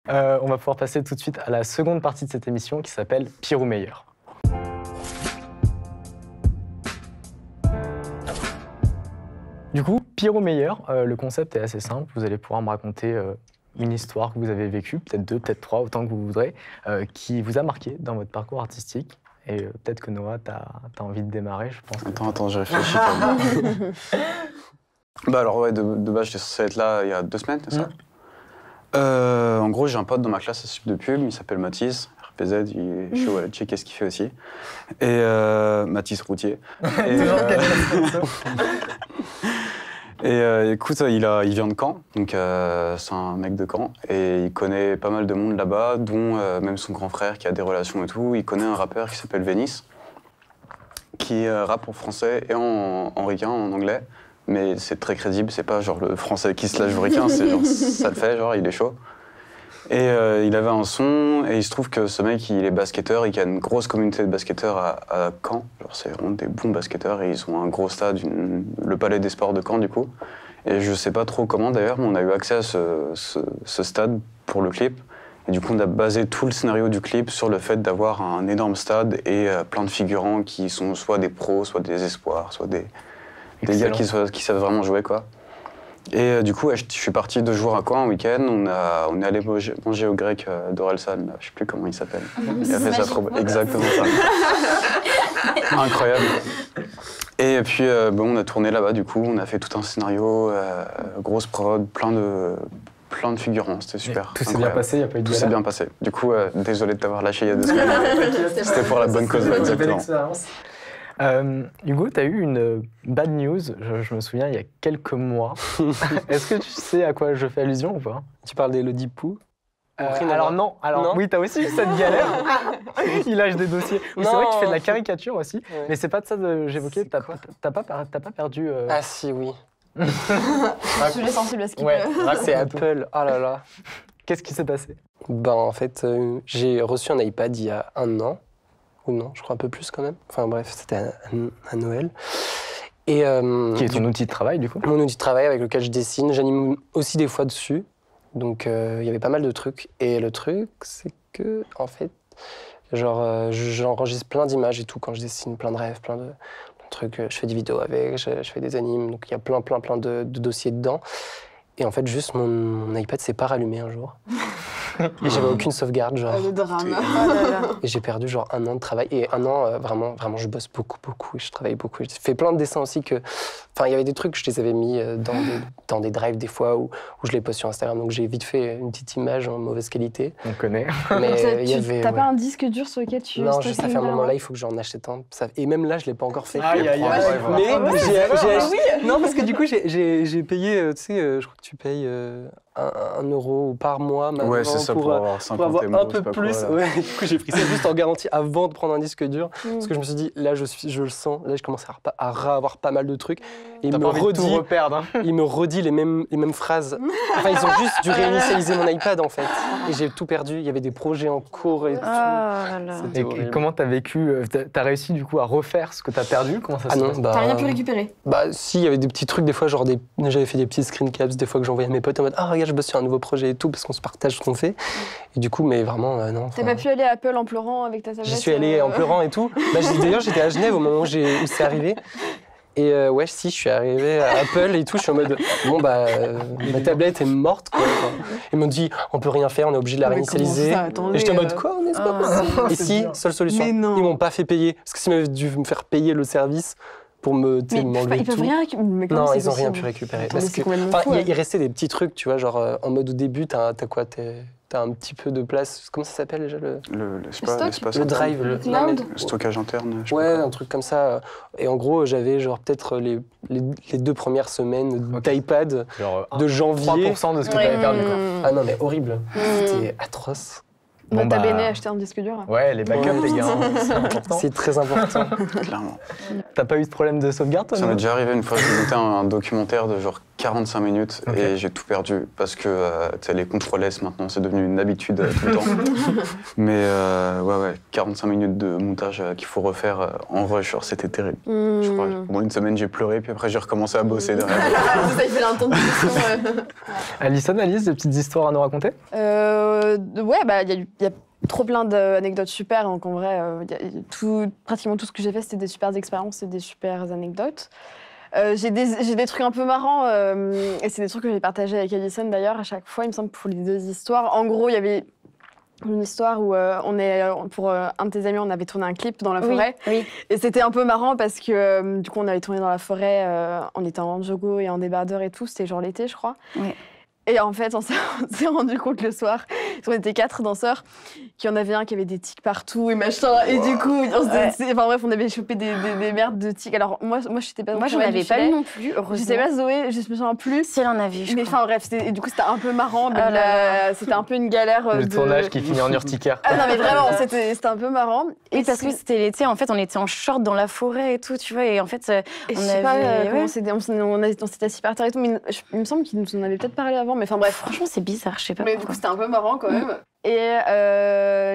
On va pouvoir passer tout de suite à la seconde partie de cette émission qui s'appelle Pire ou meilleur. Du coup, pire ou meilleur, le concept est assez simple. Vous allez pouvoir me raconter une histoire que vous avez vécue, peut-être 2, peut-être 3, autant que vous voudrez, qui vous a marqué dans votre parcours artistique. Et peut-être que Noah, t'as envie de démarrer, je pense. Attends, je réfléchis quand même. Bah alors ouais, de base, j'étais censé être là il y a 2 semaines, c'est ça? En gros, j'ai un pote dans ma classe à Sup de Pub, il s'appelle Mathis, RPZ, il est chaud à la checker ce qu'il fait aussi. Et Mathis Routier. Et écoute, il vient de Caen, donc c'est un mec de Caen, et il connaît pas mal de monde là-bas, dont même son grand frère qui a des relations et tout. Il connaît un rappeur qui s'appelle Vénis, qui rappe en français et en ricain, en anglais, mais c'est très crédible, c'est pas genre le français qui se lâche du ricain, c'est genre ça le fait, genre il est chaud. Et il avait un son, et il se trouve que ce mec, il est basketteur, et qu'il y a une grosse communauté de basketteurs à Caen. Genre, c'est vraiment des bons basketteurs, et ils ont un gros stade, le Palais des Sports de Caen, du coup. Et je sais pas trop comment, d'ailleurs, mais on a eu accès à ce stade pour le clip. Et du coup, on a basé tout le scénario du clip sur le fait d'avoir un énorme stade et plein de figurants qui sont soit des pros, soit des espoirs, soit des gars qui savent vraiment jouer, quoi. Et du coup, je suis parti 2 jours à Caen, un week-end. On est allé manger au grec d'Orelsan, je sais plus comment il s'appelle. Il a fait ça trop... Exactement ça. Incroyable. Et puis, bon, on a tourné là-bas, du coup. On a fait tout un scénario, grosse prod, plein de figurants. C'était super. Tout s'est bien passé, il n'y a pas eu de Tout s'est bien passé. Du coup, désolé de t'avoir lâché il y a 2 semaines. C'était pour la bonne cause, exactement. Hugo, tu as eu une bad news, je me souviens, il y a quelques mois. Est-ce que tu sais à quoi je fais allusion ou pas? Tu parles d'Elodie Pou? Alors non, oui, tu as aussi eu cette galère. Il lâche des dossiers. Oui, c'est vrai que tu fais de la caricature aussi, mais c'est pas de ça que j'évoquais. T'as pas perdu... Ah si, oui. Je suis sensible à ce qu'il peut. C'est Apple, oh là là. Qu'est-ce qui s'est passé? Ben en fait, j'ai reçu un iPad il y a 1 an. Ou non, je crois un peu plus quand même. Enfin bref, c'était à Noël. Et, qui est ton outil de travail du coup? Mon outil de travail avec lequel je dessine. J'anime aussi des fois dessus. Donc il y avait pas mal de trucs. Et le truc, c'est que en fait, genre j'enregistre plein d'images et tout quand je dessine, plein de rêves, plein de trucs. Je fais des vidéos avec, je fais des animes. Donc il y a plein de dossiers dedans. Et en fait, juste mon iPad s'est pas rallumé un jour. Et j'avais aucune sauvegarde, genre. Le drame. Et j'ai perdu genre 1 an de travail. Et 1 an, vraiment, je bosse beaucoup. Et je travaille beaucoup. J'ai fait plein de dessins aussi que... Enfin, il y avait des trucs que je les avais mis dans des drives des fois où je les poste sur Instagram. Donc j'ai vite fait une petite image en mauvaise qualité. On connaît. Mais il y avait... T'as pas un disque dur sur lequel tu... Non, ça fait un moment là, il faut que j'en achète un. Et même là, je l'ai pas encore fait. Aïe. Mais j'ai acheté... Non, parce que du coup, j'ai payé, tu sais, je crois que tu payes 1 euro par mois maintenant. Ouais, c'est ça, pour avoir 50 avoir émo, un peu plus. Ouais, du coup, j'ai pris ça juste en garantie avant de prendre un disque dur. Parce que je me suis dit, là, je le sens. Là, je commence à avoir pas mal de trucs. Et il me redit les mêmes phrases. Enfin, ils ont juste dû réinitialiser mon iPad, en fait. Et j'ai tout perdu. Il y avait des projets en cours et tout. Et comment t'as vécu? T'as réussi, du coup, à refaire ce que t'as perdu? Comment ça se passe? T'as rien pu récupérer? Bah, si, il y avait des petits trucs, des fois, genre j'avais fait des petits screen caps, des fois que j'envoyais à mes potes en mode « Ah, regarde, je bosse sur un nouveau projet et tout » parce qu'on se partage ce qu'on fait. Et du coup, mais vraiment, non. T'as pas pu aller à Apple en pleurant avec ta tablette? J'y suis allé en pleurant et tout. D'ailleurs, j'étais à Genève au moment où c'est arrivé. Et ouais, si, je suis arrivé à Apple et tout, je suis en mode bon, bah, ma tablette est morte, quoi. Ils m'ont dit, on peut rien faire, on est obligé de la réinitialiser. Et j'étais en mode quoi, mais c'est pas possible. Et si, seule solution, ils m'ont pas fait payer. Parce que s'ils m'avaient dû me faire payer le service pour m'enlever tout. Non, ils ont rien pu récupérer. Parce que, il restait des petits trucs, tu vois, genre en mode au début, t'as quoi? T'as un petit peu de place. Comment ça s'appelle déjà l'espace le drive, le stockage interne. Ouais, un truc comme ça. Et en gros, j'avais genre peut-être les 2 premières semaines d'iPad de janvier. 3% de ce que t'avais perdu. Ah non, mais horrible. C'était atroce. Bon, Nota bah, bene, acheter un disque dur. Ouais, les backups, les gars, hein, c'est important. C'est très important. Clairement. T'as pas eu de problème de sauvegarde, toi, Ça non m'est déjà arrivé une fois, j'ai monté un documentaire de genre 45 minutes Ok. et j'ai tout perdu parce que tu sais, les contrôles S maintenant, c'est devenu une habitude tout le temps. Mais ouais, 45 minutes de montage qu'il faut refaire en rush, genre, c'était terrible. Je crois, pendant une semaine, j'ai pleuré, puis après, j'ai recommencé à bosser derrière. Ça, il fait l'intention. Alison, Alice, des petites histoires à nous raconter? Ouais, bah, il y a trop plein d'anecdotes super. Donc, en vrai, pratiquement tout ce que j'ai fait, c'était des super expériences et des super anecdotes. J'ai des trucs un peu marrants, et c'est des trucs que j'ai partagés avec Alison d'ailleurs à chaque fois, il me semble, pour les 2 histoires. En gros, il y avait une histoire où pour un de tes amis, on avait tourné un clip dans la forêt. Oui. Et c'était un peu marrant parce que du coup, on avait tourné dans la forêt, on était en jogo et en débardeur et tout, c'était genre l'été, je crois. Oui. Et en fait, on s'est rendu compte le soir, on était 4 danseurs, qu'il y en avait un qui avait des tics partout et machin. Et du coup, enfin bref, on avait chopé des merdes de tics. Alors moi je n'étais pas Moi, j'en avais pas eu non plus, Je heureusement. sais pas, Zoé, je me souviens plus. Si elle en avait, je Mais crois. enfin bref, et du coup, c'était un peu marrant. Ah là là. C'était un peu une galère. Le tournage qui finit en urticaire. Ah non, mais vraiment, c'était un peu marrant. Oui, parce que c'était l'été, en fait, on était en short dans la forêt et tout, tu vois, et en fait, Et on je sais pas avait- comment ouais. c'était, on s'était assis par terre et tout, mais il me semble qu'il nous en avait peut-être parlé avant, mais enfin bref. franchement, c'est bizarre, je sais pas Mais du coup, pourquoi. c'était un peu marrant quand même. Et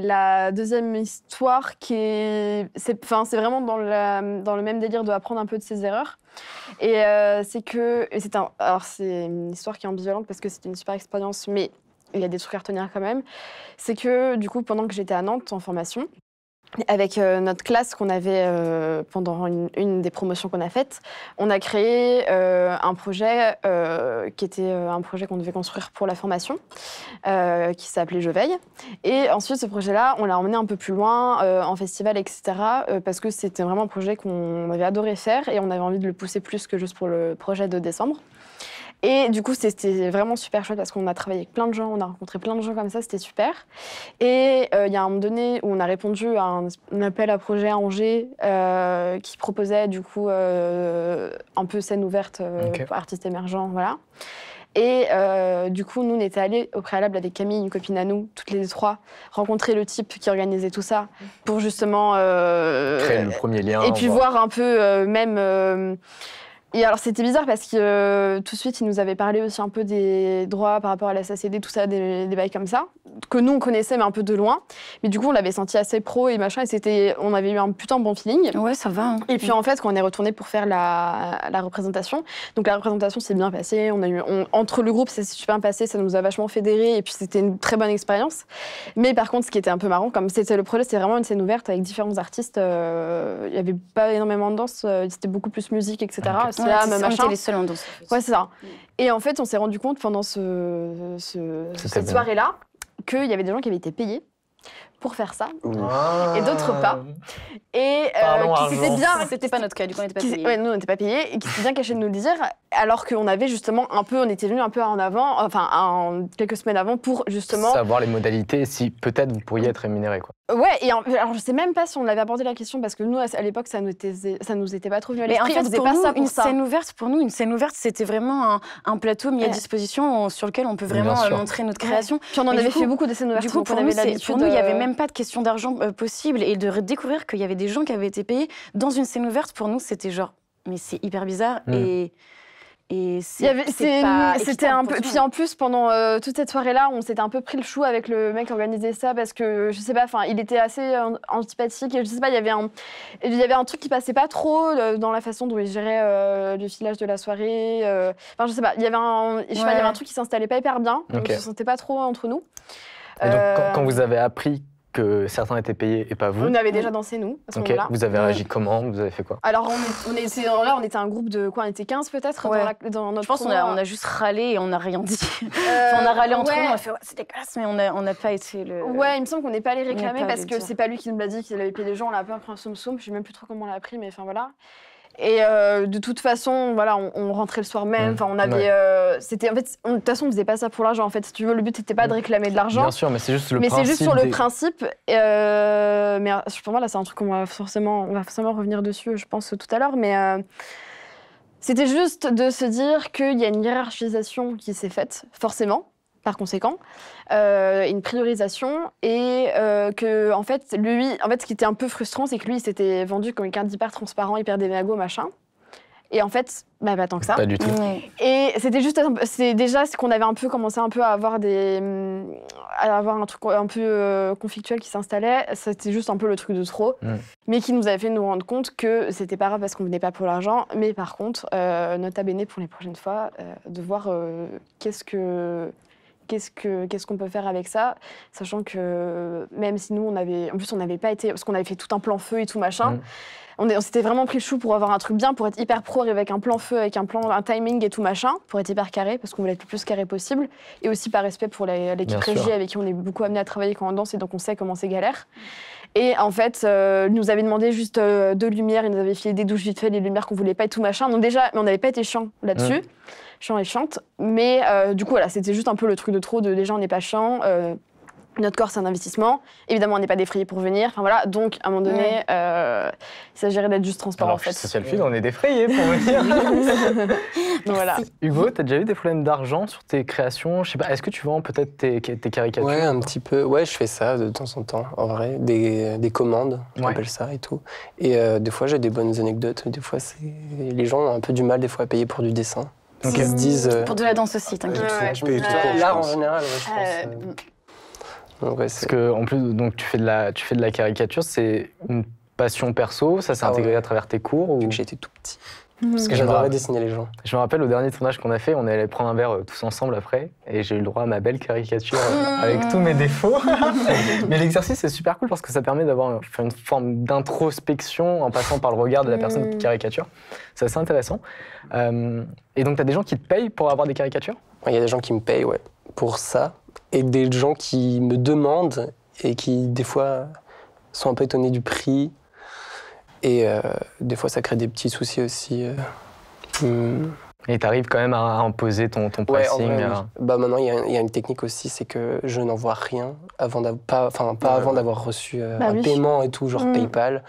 la deuxième histoire, c'est vraiment dans le même délire de apprendre un peu de ses erreurs. Et c'est une histoire qui est ambivalente parce que c'était une super expérience, mais il y a des trucs à retenir quand même. C'est que du coup, pendant que j'étais à Nantes en formation, avec notre classe qu'on avait pendant une des promotions qu'on a faites, on a créé un projet qui était un projet qu'on devait construire pour la formation, qui s'appelait Je Veille. Et ensuite, ce projet-là, on l'a emmené un peu plus loin, en festival, etc., parce que c'était vraiment un projet qu'on avait adoré faire et on avait envie de le pousser plus que juste pour le projet de décembre. Et du coup, c'était vraiment super chouette parce qu'on a travaillé avec plein de gens, on a rencontré plein de gens comme ça, c'était super. Et il y a un moment donné où on a répondu à un appel à projet à Angers qui proposait du coup un peu scène ouverte Ok. pour artistes émergents, voilà. Et du coup, nous, on était allés au préalable avec Camille, une copine à nous, toutes les 3, rencontrer le type qui organisait tout ça pour justement... Créer le premier lien. et puis voir un peu même... Et alors c'était bizarre parce que tout de suite il nous avait parlé aussi un peu des droits par rapport à la SACD, tout ça, des bails comme ça, que nous on connaissait mais un peu de loin. Mais du coup on l'avait senti assez pro et machin et on avait eu un putain bon feeling. Ouais, ça va. Hein. Et puis en fait quand on est retourné pour faire la représentation, donc la représentation s'est bien passée, entre le groupe ça s'est super bien passé, ça nous a vachement fédérés et puis c'était une très bonne expérience. Mais par contre ce qui était un peu marrant, comme c'était le projet, c'était vraiment une scène ouverte avec différents artistes, il y avait pas énormément de danse, c'était beaucoup plus musique, etc. Ok. Ouais, Slam, on machin. était les seuls en danse. Ouais, c'est ça. Et en fait, on s'est rendu compte pendant cette bien. soirée-là qu'il y avait des gens qui avaient été payés pour faire ça Ah. et d'autres pas. Et Parlons qui argent. s'étaient bien... C'était pas notre cas, du coup, on n'était pas payés. Ouais, nous, on n'était pas payés et qui s'étaient bien cachés de nous le dire, alors qu'on avait justement un peu, on était venus un peu en avant, enfin, quelques semaines avant pour justement... Savoir les modalités, si peut-être vous pourriez être rémunéré, quoi. Ouais, et alors je sais même pas si on avait abordé la question parce que nous, à l'époque, ça nous était pas trop venu à Mais en l'esprit. fait, on faisait pour pas nous, ça pour une ça. scène ouverte, c'était vraiment un plateau mis à Ouais. disposition sur lequel on peut vraiment Bien sûr. montrer notre création. Puis on en Mais avait du coup- fait beaucoup de scènes ouvertes, Du coup, donc pour on nous, avait l'habitude... il n'y avait même pas de question d'argent possible. Et de découvrir qu'il y avait des gens qui avaient été payés dans une scène ouverte, pour nous, c'était genre, mais c'est hyper bizarre. Et C'était un peu. Puis en plus, pendant toute cette soirée-là, on s'était un peu pris le chou avec le mec qui organisait ça parce que je sais pas, enfin, il était assez antipathique et je sais pas, il y avait un truc qui passait pas trop dans la façon dont il gérait le filage de la soirée. Enfin, je sais pas, il y avait il y avait un truc qui s'installait pas hyper bien. Ok. On se sentait pas trop entre nous. Et donc, quand vous avez appris que certains étaient payés et pas vous, On avait déjà dansé nous à ce ok, moment-là. vous avez réagi comment? Vous avez fait quoi? Alors on était un groupe de quoi? On était 15 peut-être Ouais. dans notre Je pense qu'on promo. on a juste râlé et on n'a rien dit. Enfin, on a râlé entre ouais. nous, on a fait ouais, c'est dégueulasse, mais on n'a pas été le. Ouais, il me semble qu'on n'est pas allé on n'est réclamer pas parce allé que dire. c'est pas lui qui nous l'a dit qu'il avait payé les gens, on l'a un peu pris un soum-soum, je sais même plus trop comment on l'a pris, mais enfin voilà. Et de toute façon, voilà, on rentrait le soir même, enfin on avait... c'était, en fait, de toute façon, on faisait pas ça pour l'argent, en fait, si tu veux, le but c'était pas de réclamer de l'argent. Bien sûr, mais c'est juste le Mais principe. c'est juste sur le des- principe. Mais pour moi, là, c'est un truc qu'on va forcément revenir dessus, je pense, tout à l'heure. Mais c'était juste de se dire qu'il y a une hiérarchisation qui s'est faite, forcément. par conséquent, une priorisation et que en fait ce qui était un peu frustrant, c'est que lui il s'était vendu comme quelqu'un d'hyper transparent, hyper démago, machin. Et en fait, pas tant que ça. Pas du tout. Ouais. Et c'était juste, c'est déjà ce qu'on avait un peu commencé un peu à avoir un truc un peu conflictuel qui s'installait. C'était juste un peu le truc de trop, mais qui nous avait fait nous rendre compte que c'était pas grave parce qu'on venait pas pour l'argent, mais par contre, nota bene pour les prochaines fois, de voir qu'est-ce qu'on peut faire avec ça, sachant que même si nous on n'avait pas été, parce qu'on avait fait tout un plan feu et tout machin. On s'était vraiment pris le chou pour avoir un truc bien, pour être hyper pro, arriver avec un plan feu, avec un timing et tout machin, pour être hyper carré, parce qu'on voulait être le plus carré possible. Et aussi par respect pour l'équipe régie avec qui on est beaucoup amené à travailler quand on danse, et donc on sait comment c'est galère. Et en fait, il nous avait demandé juste 2 lumières, il nous avait filé des douches vite fait, des lumières qu'on voulait pas et tout machin. Donc déjà, mais on n'avait pas été chiant là-dessus, chiant et chiante. Mais du coup, voilà, c'était juste un peu le truc de trop, de déjà on n'est pas chiant. Notre corps, c'est un investissement. Évidemment, on n'est pas défrayé pour venir. Enfin, voilà. Donc, à un moment donné, il s'agirait d'être juste transparent. Alors, en fait. Social Feed, on est défrayé pour venir. Donc, voilà. Hugo, t'as déjà eu des problèmes d'argent sur tes créations? Je sais pas, est-ce que tu vends peut-être tes caricatures? Ouais, un petit peu. Ouais, je fais ça de temps en temps, en vrai. Des commandes, on appelle ça et tout. Et des fois, j'ai des bonnes anecdotes. Des fois, les gens ont un peu du mal des fois à payer pour du dessin. Ok. Ils se disent... Pour de la danse aussi, t'inquiète. je me dis, l'art en général, je pense. Donc, ouais, Parce que en plus, donc tu fais de la caricature, c'est une passion perso, ça s'est intégré à travers tes cours ou... Depuis que j'étais tout petit. Parce que j'adorais dessiner les gens. Je me rappelle au dernier tournage qu'on a fait, on est allé prendre un verre tous ensemble après, et j'ai eu le droit à ma belle caricature avec tous mes défauts. Mais l'exercice est super cool parce que ça permet d'avoir une forme d'introspection en passant par le regard de la personne qui caricature. C'est assez intéressant. Et donc tu as des gens qui te payent pour avoir des caricatures? Il y a des gens qui me payent, ouais, pour ça. Et des gens qui me demandent et qui, des fois, sont un peu étonnés du prix. Et des fois, ça crée des petits soucis aussi. Et tu arrives quand même à imposer ton pricing. Ouais, oui. Bah, maintenant, il y a une technique aussi, c'est que je n'envoie rien avant avant d'avoir reçu un paiement et tout, genre PayPal.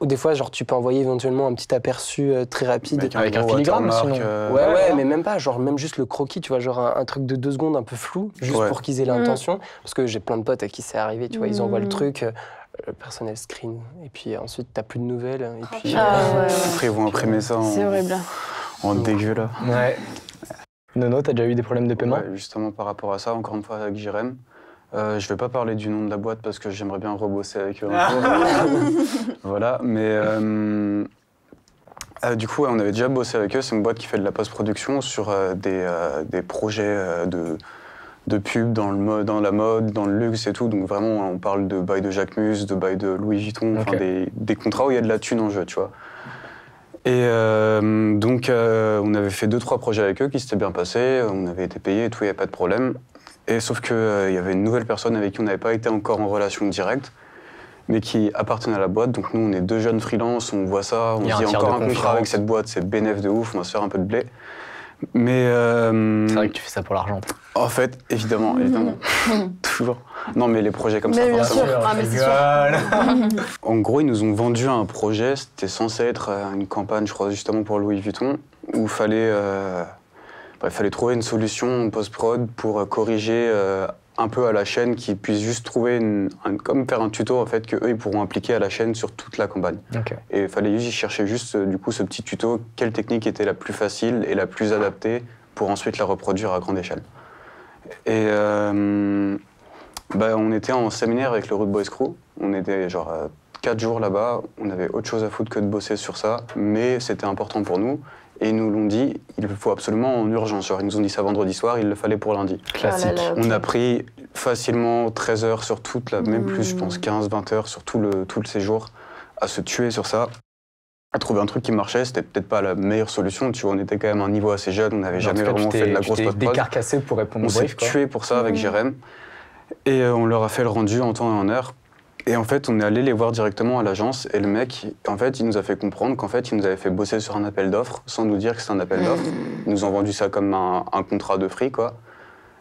Des fois, genre, tu peux envoyer éventuellement un petit aperçu très rapide. Avec un filigrane, sinon. Ouais, mais même pas, genre même juste le croquis, tu vois, genre un truc de 2 secondes un peu flou, juste pour qu'ils aient l'intention. Parce que j'ai plein de potes à qui c'est arrivé, tu vois, ils envoient le truc, le personnel screen, et puis ensuite t'as plus de nouvelles, et puis... Après, ils vont imprimer ça en dégueu, là. Ouais. Nono, t'as déjà eu des problèmes de paiement? Ouais, justement, par rapport à ça, encore une fois, avec Jérém. Je vais pas parler du nom de la boîte parce que j'aimerais bien rebosser avec eux un peu. Voilà, mais du coup, on avait déjà bossé avec eux. C'est une boîte qui fait de la post-production sur des projets de pub dans la mode, dans le luxe et tout. Donc vraiment, on parle de bail de Jacquemus, de bail de Louis Vuitton, des contrats où il y a de la thune en jeu, tu vois. Et donc, on avait fait 2-3 projets avec eux qui s'étaient bien passés. On avait été payés et tout, il n'y avait pas de problème. Et sauf qu'il y avait une nouvelle personne avec qui on n'avait pas été encore en relation directe, mais qui appartenait à la boîte. Donc nous, on est 2 jeunes freelances, on voit ça, on se dit encore un contrat avec cette boîte, c'est bénéf de ouf, on va se faire un peu de blé. Mais c'est vrai que tu fais ça pour l'argent. En fait, évidemment. Toujours. Non, mais les projets comme ça, forcément. Bien sûr. En gros, ils nous ont vendu un projet, c'était censé être une campagne, je crois, justement pour Louis Vuitton, où il fallait trouver une solution en post-prod pour corriger un peu à la chaîne, qui puisse juste trouver comme faire un tuto en fait que eux ils pourront appliquer à la chaîne sur toute la campagne. Et il fallait juste chercher juste du coup ce petit tuto, quelle technique était la plus facile et la plus adaptée pour ensuite la reproduire à grande échelle. Et on était en séminaire avec le Rude Boys Crew. On était genre 4 jours là-bas. On avait autre chose à foutre que de bosser sur ça, mais c'était important pour nous. Et ils nous l'ont dit, il le faut absolument en urgence. Genre, ils nous ont dit ça vendredi soir, il le fallait pour lundi. Classique. On a pris facilement 13 heures sur toute même plus, je pense 15-20 heures sur tout le séjour, à se tuer sur ça, à trouver un truc qui marchait. C'était peut-être pas la meilleure solution, tu vois, on était quand même à un niveau assez jeune, on n'avait jamais vraiment fait de la grosse post-prod. Décarcassé pour répondre au brief, quoi. On s'est tué pour ça avec Jérém, et on leur a fait le rendu en temps et en heure. Et en fait, on est allé les voir directement à l'agence, et le mec, en fait, il nous a fait comprendre qu'en fait, il nous avait fait bosser sur un appel d'offres, sans nous dire que c'était un appel d'offres. Ils nous ont vendu ça comme un contrat de free, quoi.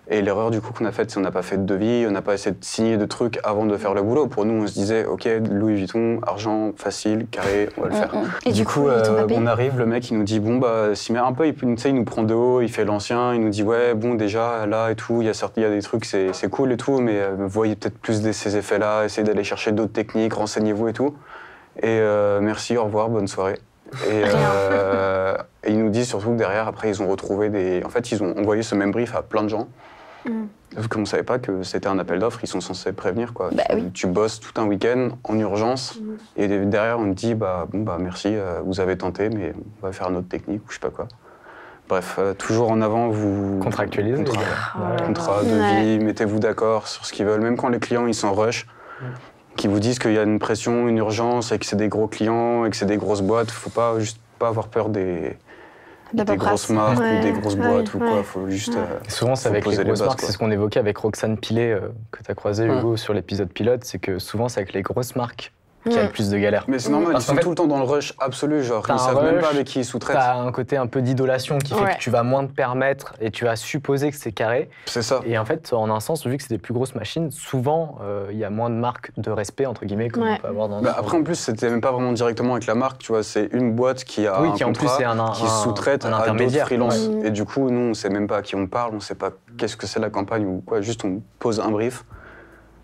Et l'erreur du coup qu'on a faite, c'est qu'on n'a pas fait de devis, on n'a pas essayé de signer de trucs avant de faire le boulot. Pour nous, on se disait, ok, Louis Vuitton, argent, facile, carré, on va le faire. Et du coup, ils t'ont pas payé on arrive, le mec, il nous dit, bon, bah, s'y met un peu, tu sais, il nous prend de haut, il fait l'ancien, il nous dit, ouais, bon, déjà, là et tout, il y a des trucs, c'est cool et tout, mais voyez peut-être plus de ces effets-là, essayez d'aller chercher d'autres techniques, renseignez-vous et tout. Et merci, au revoir, bonne soirée. Et ils nous disent surtout que derrière, après, ils ont retrouvé des. En fait, ils ont envoyé ce même brief à plein de gens. Sauf qu'on ne savait pas que c'était un appel d'offres, ils sont censés prévenir, quoi. Bah, oui. Tu bosses tout un week-end en urgence, et derrière, on te dit, bon, merci, vous avez tenté, mais on va faire une autre technique, ou je sais pas quoi. Bref, toujours en avant, vous. Contractualisez. Contrat, devis, mettez-vous d'accord sur ce qu'ils veulent, même quand les clients, ils sont rush. Qui vous disent qu'il y a une pression, une urgence, et que c'est des gros clients, et que c'est des grosses boîtes. Faut pas avoir peur des grosses marques ou des grosses boîtes ou quoi. Faut juste. Souvent, c'est avec les grosses marques. C'est ce qu'on évoquait avec Roxane Pilet, que tu as croisé, Hugo, sur l'épisode pilote. C'est que souvent, c'est avec les grosses marques qu'il y a le plus de galères. Mais c'est normal, ils sont tout le temps dans le rush absolu. Genre, ils savent même pas avec qui ils sous-traitent. T'as un côté un peu d'idolation qui fait que tu vas moins te permettre et tu vas supposer que c'est carré. C'est ça. Et en fait, en un sens, vu que c'est des plus grosses machines, souvent, il y a moins de marques de respect, entre guillemets, qu'on peut avoir dans après, en plus, c'était même pas vraiment directement avec la marque, tu vois. C'est une boîte qui a un qui en plus est qui sous-traite à d'autres freelances. Ouais. Et du coup, nous, on sait même pas à qui on parle, on sait pas qu'est-ce que c'est la campagne ou quoi. Juste, on pose un brief.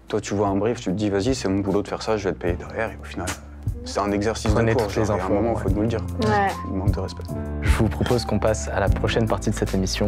Toi, tu vois un brief, tu te dis, vas-y, c'est mon boulot de faire ça, je vais te payer derrière. Et au final, c'est un exercice de cours. Genre, à un moment, il faut nous le dire. Ouais. Manque de respect. Je vous propose qu'on passe à la prochaine partie de cette émission.